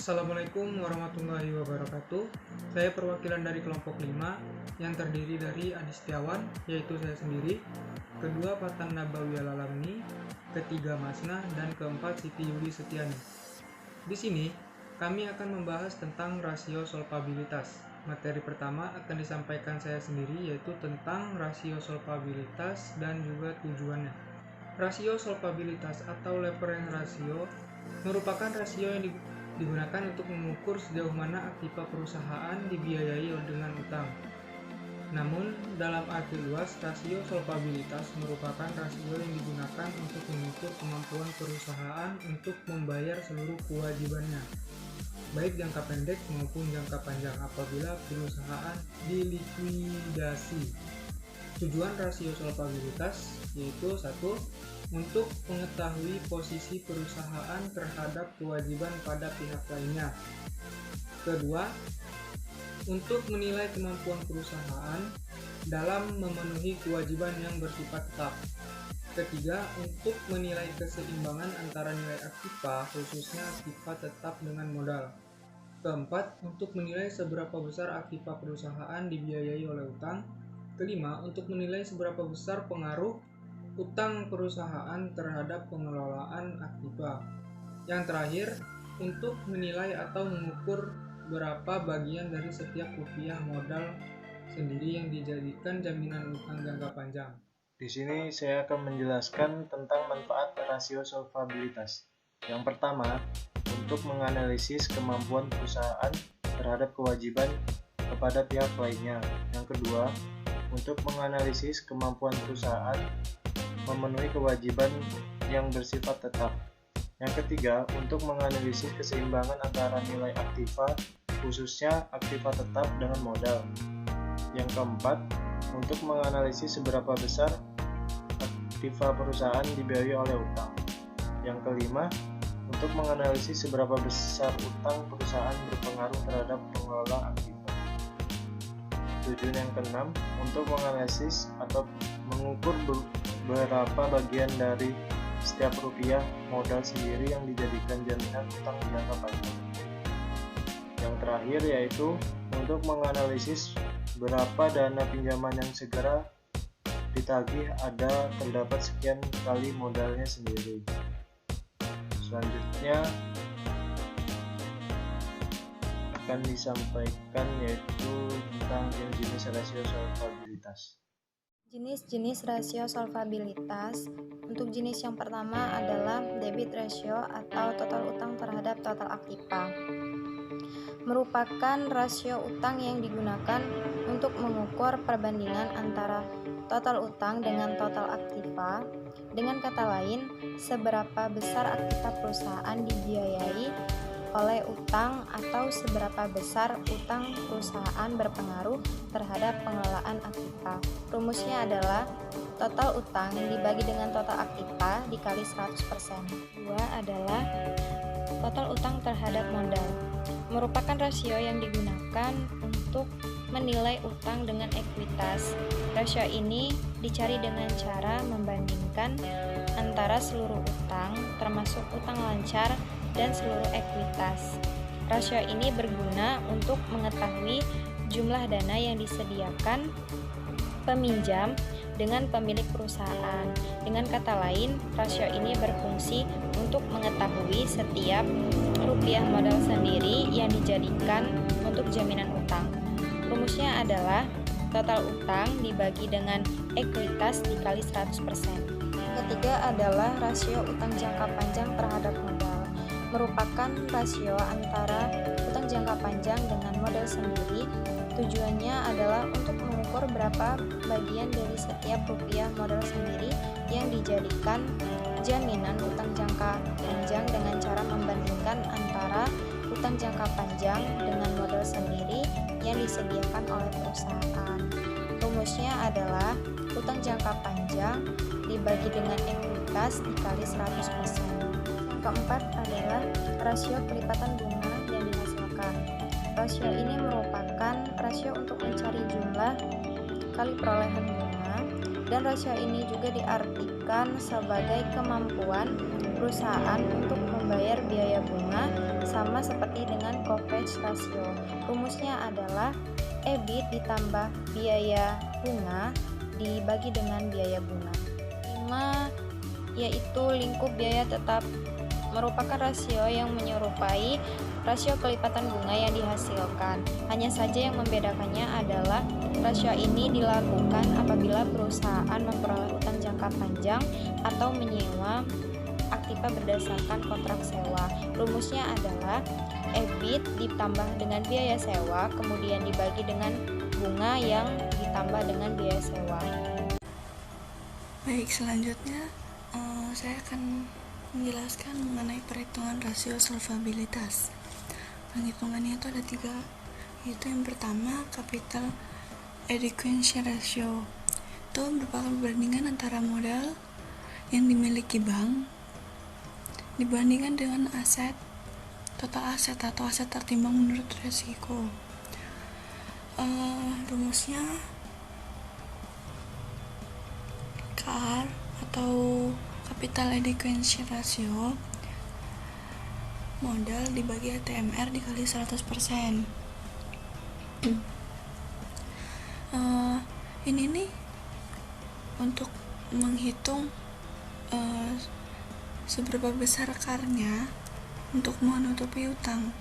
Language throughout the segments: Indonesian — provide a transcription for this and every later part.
Assalamualaikum warahmatullahi wabarakatuh. Saya perwakilan dari kelompok 5 yang terdiri dari Adi Setiawan, yaitu saya sendiri, kedua Fatan Nabawiyah Lalamni, ketiga Masna, dan keempat Siti Yuli Setiani. Di sini, kami akan membahas tentang rasio solvabilitas. Materi pertama akan disampaikan saya sendiri, yaitu tentang rasio solvabilitas dan juga tujuannya. Rasio solvabilitas atau leverage ratio merupakan rasio yang digunakan untuk mengukur sejauh mana aktiva perusahaan dibiayai dengan utang. Namun, dalam arti luas, rasio solvabilitas merupakan rasio yang digunakan untuk mengukur kemampuan perusahaan untuk membayar seluruh kewajibannya, baik jangka pendek maupun jangka panjang apabila perusahaan dilikuidasi. Tujuan rasio solvabilitas yaitu 1. Untuk mengetahui posisi perusahaan terhadap kewajiban pada pihak lainnya. Kedua, untuk menilai kemampuan perusahaan dalam memenuhi kewajiban yang bersifat tetap. Ketiga, untuk menilai keseimbangan antara nilai aktiva, khususnya aktiva tetap dengan modal. Keempat, untuk menilai seberapa besar aktiva perusahaan dibiayai oleh utang. Kelima, untuk menilai seberapa besar pengaruh utang perusahaan terhadap pengelolaan aktiva. Yang terakhir, untuk menilai atau mengukur berapa bagian dari setiap rupiah modal sendiri yang dijadikan jaminan utang jangka panjang. Di sini saya akan menjelaskan tentang manfaat rasio solvabilitas. Yang pertama, untuk menganalisis kemampuan perusahaan terhadap kewajiban kepada pihak lainnya. Yang kedua, untuk menganalisis kemampuan perusahaan memenuhi kewajiban yang bersifat tetap. Yang ketiga, untuk menganalisis keseimbangan antara nilai aktiva, khususnya aktiva tetap dengan modal. Yang keempat, untuk menganalisis seberapa besar aktiva perusahaan dibiayai oleh utang. Yang kelima, untuk menganalisis seberapa besar utang perusahaan berpengaruh terhadap pengelola aktiva. Tujuan yang keenam, untuk menganalisis atau mengukur berapa bagian dari setiap rupiah modal sendiri yang dijadikan jaminan utang jangka panjang. Yang terakhir yaitu untuk menganalisis berapa dana pinjaman yang segera ditagih ada terdapat sekian kali modalnya sendiri. Selanjutnya akan disampaikan yaitu tentang jenis rasio solvabilitas. Jenis-jenis rasio solvabilitas. Untuk jenis yang pertama adalah debit ratio atau total utang terhadap total aktiva. Merupakan rasio utang yang digunakan untuk mengukur perbandingan antara total utang dengan total aktiva. Dengan kata lain, seberapa besar aktiva perusahaan dibiayai oleh utang atau seberapa besar utang perusahaan berpengaruh terhadap pengelolaan aktiva. Rumusnya adalah total utang dibagi dengan total aktiva dikali 100%. Dua adalah total utang terhadap modal. Merupakan rasio yang digunakan untuk menilai utang dengan ekuitas. Rasio ini dicari dengan cara membandingkan antara seluruh utang termasuk utang lancar dan seluruh ekuitas. Rasio ini berguna untuk mengetahui jumlah dana yang disediakan peminjam dengan pemilik perusahaan. Dengan kata lain, rasio ini berfungsi untuk mengetahui setiap rupiah modal sendiri yang dijadikan untuk jaminan utang. Rumusnya adalah total utang dibagi dengan ekuitas dikali 100%. Ketiga adalah rasio utang jangka panjang terhadap modal. Merupakan rasio antara utang jangka panjang dengan modal sendiri. Tujuannya adalah untuk mengukur berapa bagian dari setiap rupiah modal sendiri yang dijadikan jaminan utang jangka panjang dengan cara membandingkan antara utang jangka panjang dengan modal sendiri yang disediakan oleh perusahaan. Rumusnya adalah utang jangka panjang dibagi dengan ekuitas dikali 100%. Keempat adalah rasio kelipatan bunga yang dihasilkan. Rasio ini merupakan rasio untuk mencari jumlah kali perolehan bunga, dan rasio ini juga diartikan diartikan sebagai kemampuan perusahaan untuk membayar biaya bunga sama seperti dengan coverage ratio. Rumusnya adalah EBIT ditambah biaya bunga dibagi dengan biaya bunga. 5 yaitu lingkup biaya tetap merupakan rasio yang menyerupai rasio kelipatan bunga yang dihasilkan. Hanya saja yang membedakannya adalah rasio ini dilakukan apabila perusahaan memperoleh utang jangka panjang atau menyewa aktiva berdasarkan kontrak sewa. Rumusnya adalah EBIT ditambah dengan biaya sewa, kemudian dibagi dengan bunga yang ditambah dengan biaya sewa. Baik, selanjutnya saya akan menjelaskan mengenai perhitungan rasio solvabilitas. Penghitungannya itu ada 3, yaitu yang pertama capital adequacy ratio. Itu merupakan perbandingan antara modal yang dimiliki bank dibandingkan dengan total aset atau aset tertimbang menurut resiko. Rumusnya CAR atau capital adequacy ratio modal dibagi ATMR dikali 100%. Ini nih untuk menghitung seberapa besar CAR-nya untuk menutupi utang.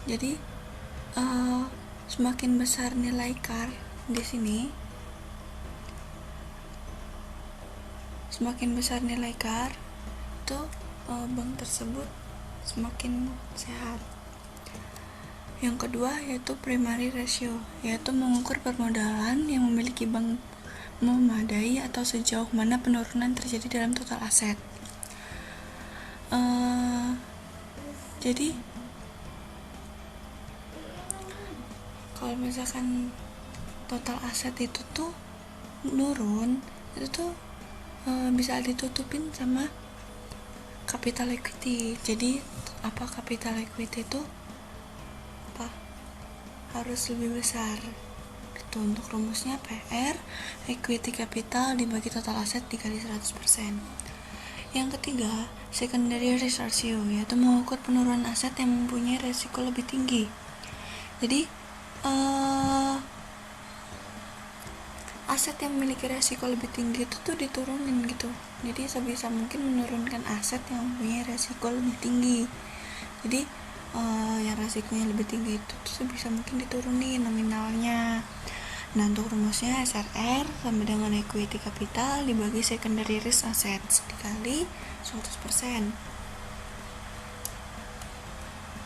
Jadi semakin besar nilai CAR di sini, semakin besar nilai CAR itu bank tersebut semakin sehat. Yang kedua yaitu primary ratio, yaitu mengukur permodalan yang memiliki bank memadai atau sejauh mana penurunan terjadi dalam total aset. Jadi kalau misalkan total aset itu tuh menurun, itu tuh bisa ditutupin sama capital equity. Jadi apa capital equity itu harus lebih besar. Itu untuk rumusnya PR equity capital dibagi total aset dikali 100%. Yang ketiga, secondary risk ratio, yaitu mengukur penurunan aset yang mempunyai resiko lebih tinggi. Jadi aset yang memiliki resiko lebih tinggi itu tuh diturunin gitu. Jadi sebisa mungkin menurunkan aset yang mempunyai resiko lebih tinggi. Jadi yang resikonya lebih tinggi itu tuh sebisa mungkin diturunin nominalnya. Nah, untuk rumusnya SRR sama dengan equity capital dibagi secondary risk assets dikali 100%.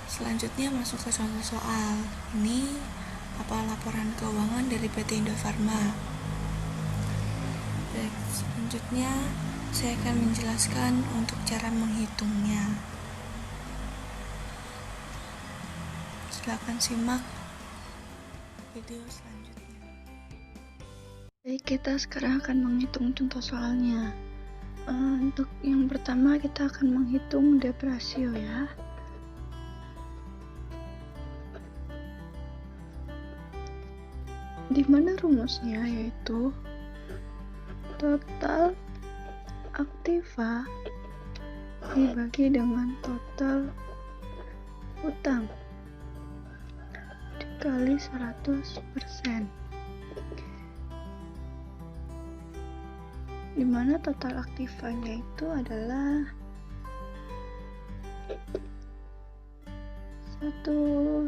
Selanjutnya masuk ke contoh soal. Ini laporan keuangan dari PT Indofarma. Selanjutnya saya akan menjelaskan untuk cara menghitungnya. Silakan simak video selanjutnya. Baik, kita sekarang akan menghitung contoh soalnya. Untuk yang pertama kita akan menghitung debt ratio ya. Di mana rumusnya yaitu total aktiva dibagi dengan total utang dikali 100%. Di mana total aktivanya itu adalah 1.383.935.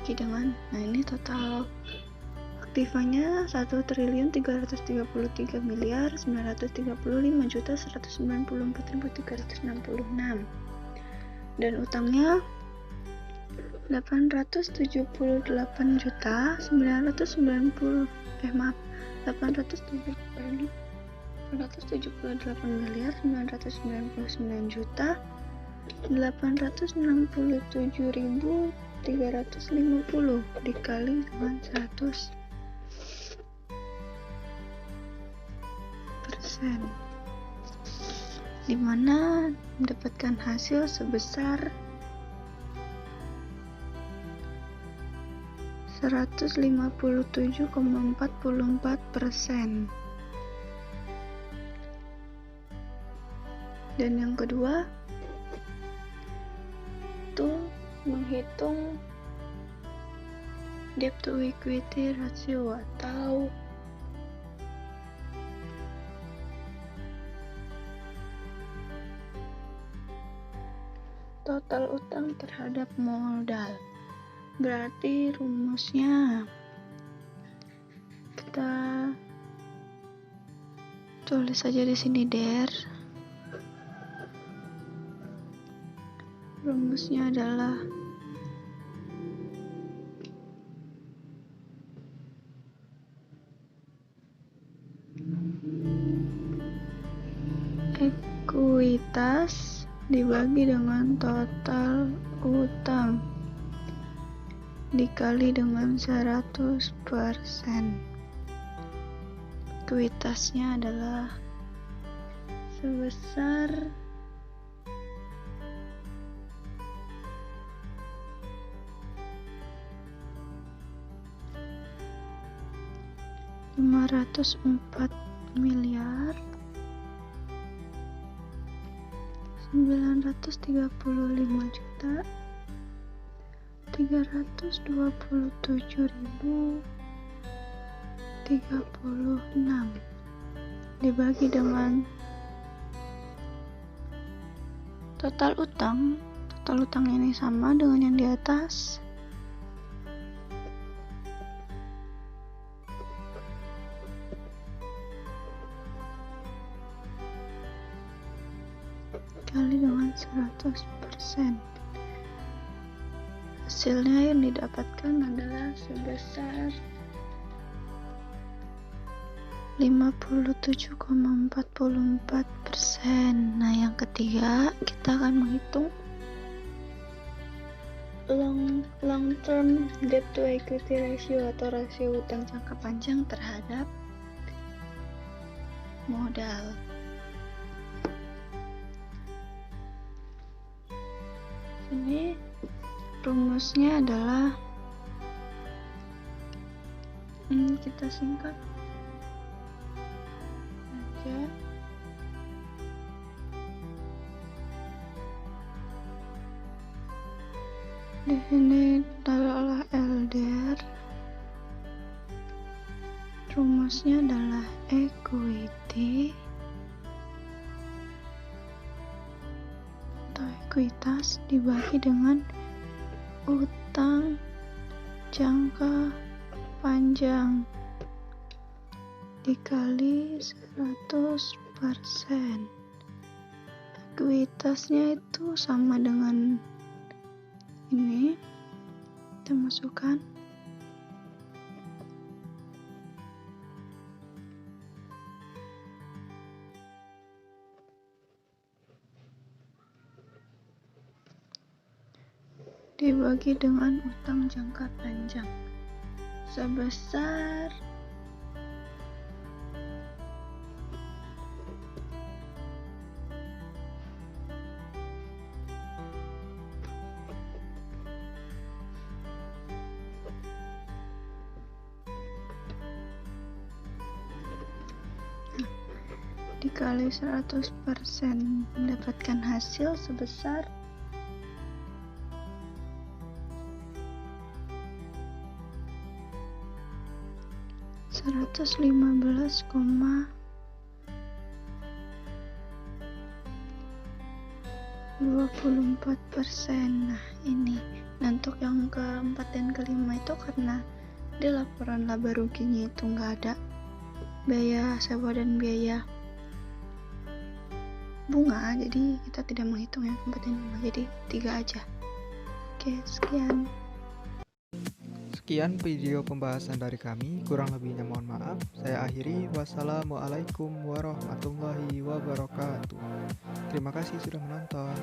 Dengan ini total aktivanya 1.335.935.194.366 dan utangnya 878.999.867.867.867.969.967 350 dikali dengan 100%, dimana mendapatkan hasil sebesar 157,44%. Dan yang kedua itu menghitung debt to equity ratio atau total utang terhadap modal. Berarti rumusnya kita tulis saja di sini, der. Rumusnya adalah ekuitas dibagi dengan total utang dikali dengan 100%. Ekuitasnya adalah sebesar 535.327.036 dibagi dengan total utang. Total utang ini sama dengan yang di atas. Kali dengan 100%. Hasilnya yang didapatkan adalah sebesar 57,44%. Nah, yang ketiga kita akan menghitung long term debt to equity ratio atau rasio utang jangka panjang terhadap modal. Ini rumusnya adalah kita singkat aja. Di sini adalah LDR. Rumusnya adalah equity atau ekuitas dibagi dengan utang jangka panjang dikali 100%. Ekuitasnya itu sama dengan ini. Kita masukkan dibagi dengan utang jangka panjang sebesar 100% mendapatkan hasil sebesar 115,24%. Nah, ini. Nah, untuk yang keempat dan kelima itu karena di laporan laba ruginya itu nggak ada biaya sewa dan biaya bunga, jadi kita tidak menghitung yang keempat dan kelima, jadi 3 aja. Oke, sekian video pembahasan dari kami, kurang lebihnya mohon maaf. Saya akhiri, wassalamualaikum warahmatullahi wabarakatuh. Terima kasih sudah menonton.